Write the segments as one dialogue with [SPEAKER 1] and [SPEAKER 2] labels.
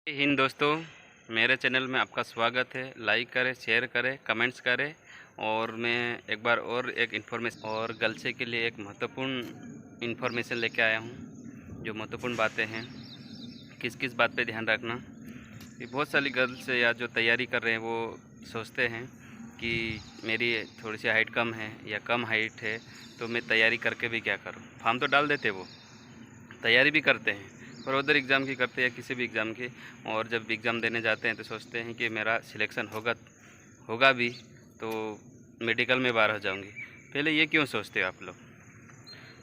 [SPEAKER 1] हिंद दोस्तों, मेरे चैनल में आपका स्वागत है। लाइक करें, शेयर करें, कमेंट्स करें। और मैं एक बार और एक इन्फॉर्मेशन और गर्ल्स के लिए एक महत्वपूर्ण इन्फॉर्मेशन लेके आया हूँ। जो महत्वपूर्ण बातें हैं, किस किस बात पे ध्यान रखना। कि बहुत सारी गर्ल्स या जो तैयारी कर रहे हैं वो सोचते हैं कि मेरी थोड़ी सी हाइट कम है या कम हाइट है, तो मैं तैयारी करके भी क्या करूँ। फॉर्म तो डाल देते, वो तैयारी भी करते हैं, पर उधर एग्ज़ाम की करते हैं, किसी भी एग्ज़ाम की। और जब एग्ज़ाम देने जाते हैं तो सोचते हैं कि मेरा सिलेक्शन होगा भी तो मेडिकल में बाहर हो जाऊंगी। पहले ये क्यों सोचते हो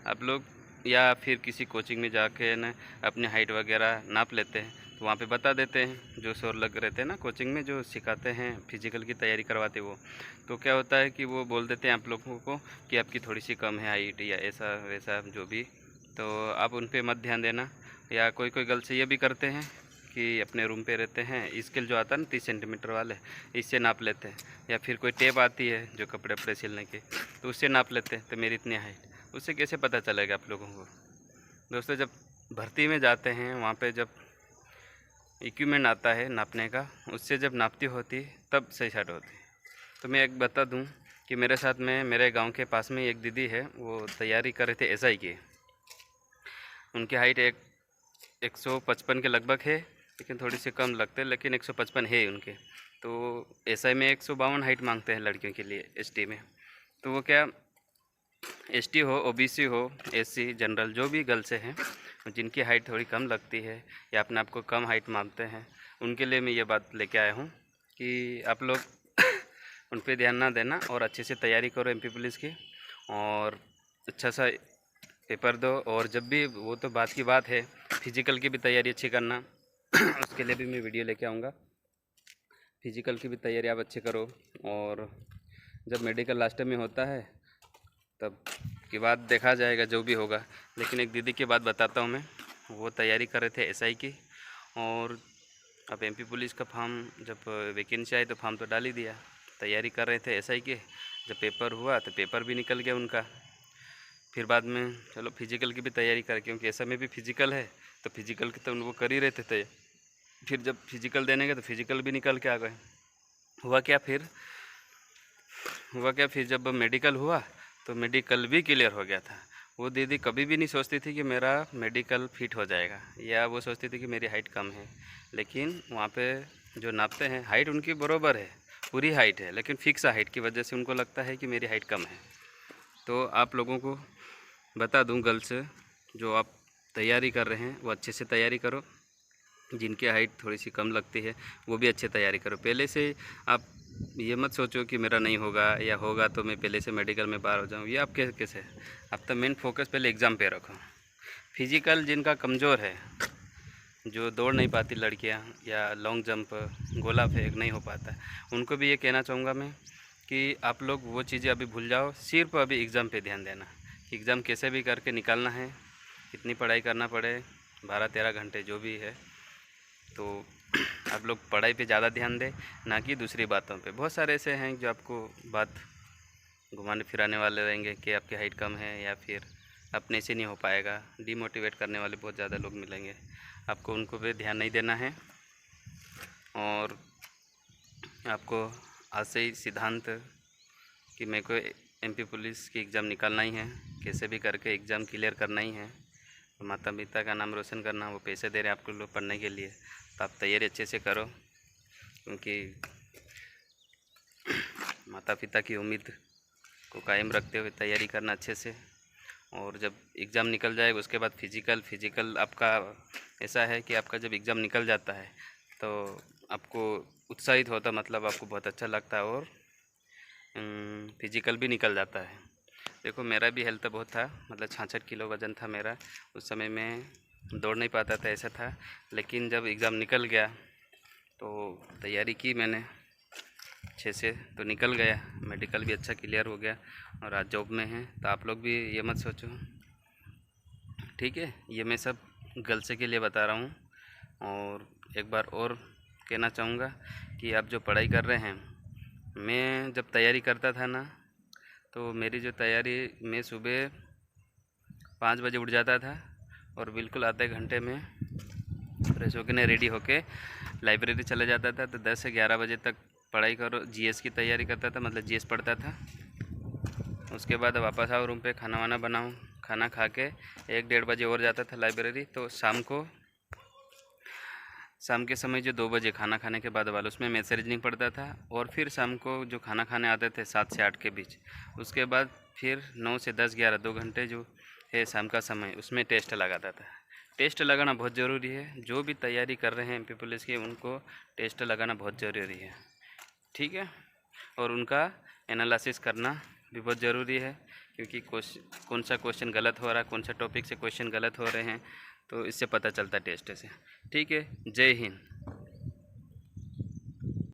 [SPEAKER 1] आप लोग या फिर किसी कोचिंग में जाके ना अपनी हाइट वगैरह नाप लेते हैं, तो वहाँ पे बता देते हैं। जो सर लग रहते हैं ना कोचिंग में, जो सिखाते हैं, फिजिकल की तैयारी करवाते वो, तो क्या होता है कि वो बोल देते हैं आप लोगों को कि आपकी थोड़ी सी कम है हाइट या ऐसा वैसा जो भी। तो आप उन पे मत ध्यान देना। या कोई कोई गर्ल्स ये भी करते हैं कि अपने रूम पे रहते हैं, स्केल जो आता है ना 30 सेंटीमीटर वाले, इससे नाप लेते हैं। या फिर कोई टेप आती है जो कपड़े वपड़े सिलने की, तो उससे नाप लेते हैं, तो मेरी इतनी हाइट। उससे कैसे पता चलेगा आप लोगों को। दोस्तों, जब भर्ती में जाते हैं वहाँ पे जब इक्विपमेंट आता है नापने का, उससे जब नापती होती तब सही शर्ट होती। तो मैं एक बता दूं कि मेरे साथ में मेरे गांव के पास में एक दीदी है, वो तैयारी कर रहे थे एसआई की। उनकी हाइट 155 के लगभग है, लेकिन थोड़ी सी कम लगते हैं, लेकिन 155 है उनके। तो एसआई में 152 हाइट मांगते हैं लड़कियों के लिए एसटी में। तो वो क्या, एसटी हो, ओबीसी हो, एससी जनरल, जो भी गर्ल्स हैं जिनकी हाइट थोड़ी कम लगती है या अपने आप को कम हाइट मानते हैं, उनके लिए मैं ये बात लेके आया हूँ कि आप लोग उन पर ध्यान ना देना और अच्छे से तैयारी करो एमपी पुलिस की। और अच्छा सा पेपर दो। और जब भी, वो तो बात की बात है, फिजिकल की भी तैयारी अच्छी करना उसके लिए भी मैं वीडियो लेके आऊँगा। फिजिकल की भी तैयारी आप अच्छी करो। और जब मेडिकल लास्ट में होता है तब की बात देखा जाएगा, जो भी होगा। लेकिन एक दीदी की बात बताता हूँ मैं। वो तैयारी कर रहे थे एसआई की, और अब एमपी पुलिस का फॉर्म जब वैकेंसी आई तो फॉर्म तो डाल ही दिया। तैयारी कर रहे थे एसआई के, जब पेपर हुआ तो पेपर भी निकल गया उनका। फिर बाद में चलो फिजिकल की भी तैयारी कर, क्योंकि एसआई में भी फिजिकल है, तो फिजिकल की तो वो कर ही रहे थे। फिर जब फिजिकल देने गए तो फिजिकल भी निकल के आ गए। हुआ क्या फिर हुआ क्या फिर जब मेडिकल हुआ तो मेडिकल भी क्लियर हो गया था। वो दीदी कभी भी नहीं सोचती थी कि मेरा मेडिकल फिट हो जाएगा, या वो सोचती थी कि मेरी हाइट कम है। लेकिन वहाँ पे जो नापते हैं, हाइट उनकी बराबर है, पूरी हाइट है, लेकिन फिक्स हाइट की वजह से उनको लगता है कि मेरी हाइट कम है। तो आप लोगों को बता दूं, गर्ल्स जो आप तैयारी कर रहे हैं वो अच्छे से तैयारी करो। जिनकी हाइट थोड़ी सी कम लगती है वो भी अच्छे तैयारी करो पहले से। आप ये मत सोचो कि मेरा नहीं होगा, या होगा तो मैं पहले से मेडिकल में बाहर हो जाऊँ। ये आप कैसे, आप तो मेन फोकस पहले एग्ज़ाम पे रखो। फिजिकल जिनका कमज़ोर है, जो दौड़ नहीं पाती लड़कियां, या लॉन्ग जंप, गोला फेंक नहीं हो पाता, उनको भी ये कहना चाहूँगा मैं कि आप लोग वो चीज़ें अभी भूल जाओ। सिर्फ अभी एग्ज़ाम पे ध्यान देना। एग्ज़ाम कैसे भी करके निकालना है, कितनी पढ़ाई करना पड़े, 12-13 घंटे जो भी है। तो आप लोग पढ़ाई पे ज़्यादा ध्यान दें, ना कि दूसरी बातों पे। बहुत सारे ऐसे हैं जो आपको बात घुमाने फिराने वाले रहेंगे कि आपकी हाइट कम है, या फिर अपने से नहीं हो पाएगा। डीमोटिवेट करने वाले बहुत ज़्यादा लोग मिलेंगे, आपको उनको पे ध्यान नहीं देना है। और आपको आज से ही सिद्धांत कि मेरे को एमपी पुलिस की एग्ज़ाम निकालना ही है, कैसे भी करके एग्ज़ाम क्लियर करना ही है। माता पिता का नाम रोशन करना, वो पैसे दे रहे हैं आपको लोग पढ़ने के लिए, तो आप तैयारी अच्छे से करो। क्योंकि माता पिता की उम्मीद को कायम रखते हुए तैयारी करना अच्छे से। और जब एग्ज़ाम निकल जाएगा उसके बाद फिजिकल आपका ऐसा है कि आपका जब एग्ज़ाम निकल जाता है तो आपको उत्साहित होता, मतलब आपको बहुत अच्छा लगता है, और फिजिकल भी निकल जाता है। देखो, मेरा भी हेल्थ बहुत था, मतलब 66 किलो वज़न था मेरा। उस समय मैं दौड़ नहीं पाता था, ऐसा था। लेकिन जब एग्ज़ाम निकल गया तो तैयारी की मैंने अच्छे से, तो निकल गया, मेडिकल भी अच्छा क्लियर हो गया, और आज जॉब में है। तो आप लोग भी ये मत सोचो, ठीक है। ये मैं सब गर्ल्स के लिए बता रहा हूँ। और एक बार और कहना चाहूँगा कि आप जो पढ़ाई कर रहे हैं, मैं जब तैयारी करता था ना, तो मेरी जो तैयारी, मैं सुबह 5 बजे उठ जाता था, और बिल्कुल आधे घंटे में फ्रेश होकर रेडी होके लाइब्रेरी चला जाता था। तो 10 से 11 बजे तक पढ़ाई करो, जीएस की तैयारी करता था, मतलब जीएस पढ़ता था। उसके बाद वापस आओ रूम पे, खाना वाना बनाऊँ, खाना खा के 1-1:30 बजे और जाता था लाइब्रेरी। तो शाम के समय जो 2 बजे खाना खाने के बाद वाला, उसमें मैथ्स रीजनिंग पढ़ता था। और फिर शाम को जो खाना खाने आते थे 7 से 8 के बीच, उसके बाद फिर 9 से 10, 11, 2 घंटे जो है शाम का समय, उसमें टेस्ट लगाता था। टेस्ट लगाना बहुत ज़रूरी है। जो भी तैयारी कर रहे हैं एमपी पुलिस की, उनको टेस्ट लगाना बहुत ज़रूरी है, ठीक है। और उनका एनालिसिस करना भी बहुत ज़रूरी है, क्योंकि कौन सा क्वेश्चन गलत हो रहा है, कौन सा टॉपिक से क्वेश्चन गलत हो रहे हैं, तो इससे पता चलता है टेस्ट से, ठीक है। जय हिंद।